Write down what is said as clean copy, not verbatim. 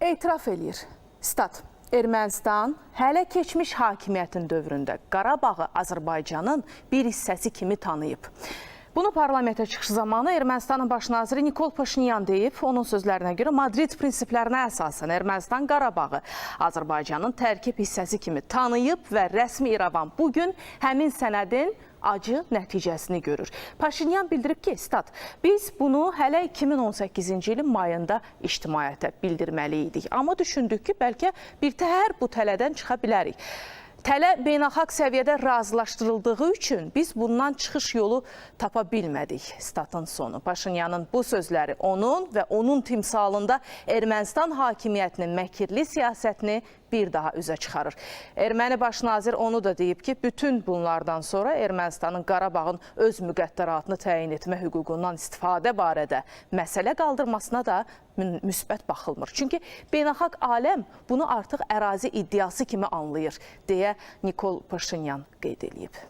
etiraf eləyir. Stat, Ermənistan hələ keçmiş hakimiyyətin dövründə Qarabağı Azərbaycanın bir hissəsi kimi tanıyıb. Bunu parlamentə çıxışı zamanı Ermənistanın baş naziri Nikol Paşinyan deyib. Onun sözlərinə görə Madrid prinsiplərinə əsasən Ermənistan Qarabağı Azərbaycanın tərkib hissəsi kimi tanıyıb və rəsmi İrəvan bugün həmin sənədin acı nəticəsini görür. Paşinyan bildirib ki, stat, biz bunu hələ 2018-ci ilin mayında ictimaiyyətə bildirməli idik. Amma düşündük ki, bəlkə birtəhər bu tələdən çıxa bilərik. Tələ beynəlxalq səviyyədə razılaşdırıldığı üçün biz bundan çıxış yolu tapa bilmədik. Statın sonu. Paşinyanın bu sözləri onun və onun timsalında Ermənistan hakimiyyətinin məkirli siyasətini bir daha üzə çıxarır. Erməni baş nazir onu da deyib ki, bütün bunlardan sonra Ermənistanın Qarabağın öz müqəddəratını təyin etmə hüququndan istifadə barədə məsələ qaldırmasına da müsbət baxılmır. Çünki beynəlxalq aləm bunu artıq ərazi iddiası kimi anlayır, deyə Nikol Paşinyan qeyd edib.